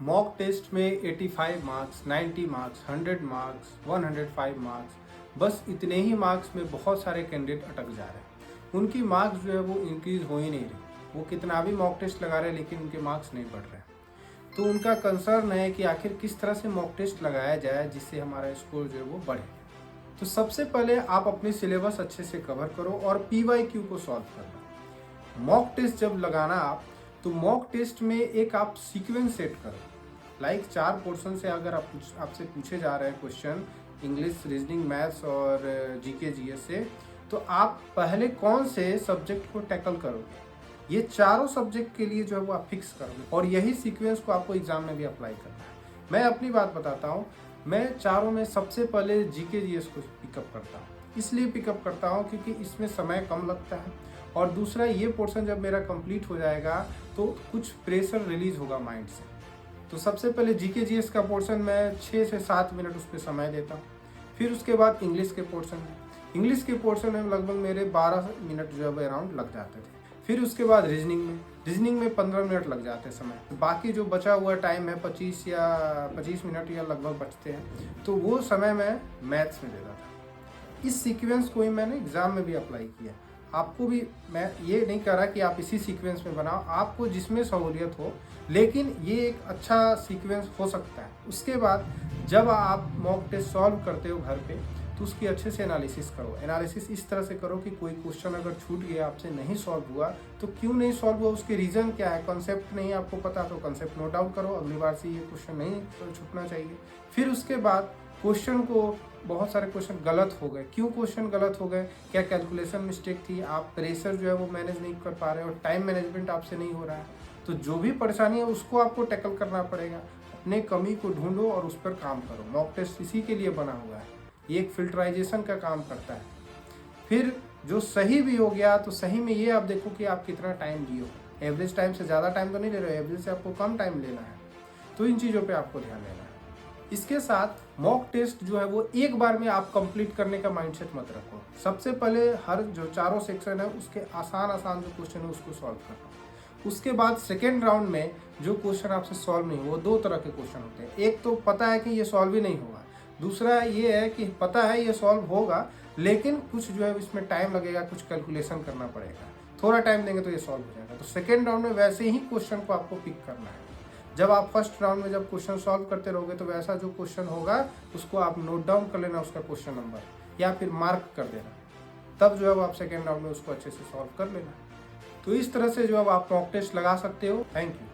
Mock test में 85 marks, 90 marks, 100 marks, 105 marks, बस इतने ही मार्क्स में बहुत सारे कैंडिडेट अटक जा रहे हैं। उनकी मार्क्स जो है वो इंक्रीज हो ही नहीं रही। वो कितना भी मॉक टेस्ट लगा रहे हैं लेकिन उनके मार्क्स नहीं बढ़ रहे हैं। तो उनका कंसर्न है कि आखिर किस तरह से मॉक टेस्ट लगाया जाए जिससे हमारा स्कोर जो है वो बढ़े। तो सबसे पहले आप अपनी सिलेबस अच्छे से कवर करो और PYQ को सॉल्व करना। मॉक टेस्ट जब लगाना आप, तो मॉक टेस्ट में एक आप सीक्वेंस सेट करो। लाइक 4 पोर्शन से अगर आपसे पूछे जा रहे हैं क्वेश्चन, इंग्लिश, रीजनिंग, मैथ्स और GK GS से, तो आप पहले कौन से सब्जेक्ट को टैकल करोगे, ये चारों सब्जेक्ट के लिए जो है वो आप फिक्स करोगे और यही सीक्वेंस को आपको एग्जाम में भी अप्लाई करना है। मैं अपनी बात बताता हूँ, मैं चारों में सबसे पहले GK GS को पिकअप करता हूँ। इसलिए पिकअप करता हूँ क्योंकि इसमें समय कम लगता है और दूसरा ये पोर्शन जब मेरा कंप्लीट हो जाएगा तो कुछ प्रेशर रिलीज होगा माइंड से। तो सबसे पहले GK GS का पोर्शन मैं 6 से 7 मिनट उस पर समय देता हूँ। फिर उसके बाद इंग्लिश के पोर्शन में लगभग मेरे 12 मिनट जो है अराउंड लग जाते थे। फिर उसके बाद रीजनिंग में 15 मिनट लग जाते हैं समय। बाकी जो बचा हुआ टाइम है 25 मिनट या लगभग बचते हैं, तो वो समय मैं मैथ्स में देता था। इस सीक्वेंस को ही मैंने एग्ज़ाम में भी अप्लाई किया। आपको भी मैं ये नहीं कह रहा कि आप इसी सीक्वेंस में बनाओ, आपको जिसमें सहूलियत हो, लेकिन ये एक अच्छा सीक्वेंस हो सकता है। उसके बाद जब आप मॉक टेस्ट सॉल्व करते हो घर पे, तो उसकी अच्छे से एनालिसिस करो। एनालिसिस इस तरह से करो कि कोई क्वेश्चन अगर छूट गया, आपसे नहीं सॉल्व हुआ, तो क्यों नहीं सॉल्व हुआ, उसके रीज़न क्या है। कॉन्सेप्ट नहीं आपको पता तो कॉन्सेप्ट नोट डाउन करो, अगली बार से ये क्वेश्चन नहीं छूटना चाहिए। फिर उसके बाद क्वेश्चन को, बहुत सारे क्वेश्चन गलत हो गए, क्यों क्वेश्चन गलत हो गए, क्या कैलकुलेशन मिस्टेक थी, आप प्रेशर जो है वो मैनेज नहीं कर पा रहे हो, टाइम मैनेजमेंट आपसे नहीं हो रहा है, तो जो भी परेशानी है उसको आपको टैकल करना पड़ेगा। अपने कमी को ढूंढो और उस पर काम करो। मॉक टेस्ट इसी के लिए बना हुआ है, ये एक फिल्टराइजेशन का काम करता है। फिर जो सही भी हो गया तो सही में ये आप देखो कि आप कितना टाइम दिए हो। एवरेज टाइम से ज़्यादा टाइम तो नहीं ले रहे हो, एवरेज से आपको कम टाइम लेना है। तो इन चीज़ों पे आपको ध्यान देना है। इसके साथ मॉक टेस्ट जो है वो एक बार में आप कंप्लीट करने का माइंडसेट मत रखो। सबसे पहले हर जो चारों सेक्शन है उसके आसान जो क्वेश्चन है उसको सॉल्व करो। उसके बाद सेकेंड राउंड में जो क्वेश्चन आपसे सॉल्व नहीं हो, 2 तरह के क्वेश्चन होते हैं। एक तो पता है कि ये सॉल्व ही नहीं होगा, दूसरा ये है कि पता है ये सॉल्व होगा लेकिन कुछ जो है इसमें टाइम लगेगा, कुछ कैलकुलेशन करना पड़ेगा, थोड़ा टाइम देंगे तो ये सॉल्व हो जाएगा। तो सेकेंड राउंड में वैसे ही क्वेश्चन को आपको पिक करना है। जब आप फर्स्ट राउंड में जब क्वेश्चन सॉल्व करते रहोगे तो वैसा जो क्वेश्चन होगा उसको आप नोट डाउन कर लेना, उसका क्वेश्चन नंबर, या फिर मार्क कर देना। तब जो है आप सेकेंड राउंड में उसको अच्छे से सॉल्व कर लेना। तो इस तरह से जो है आप मॉक टेस्ट लगा सकते हो। Thank you.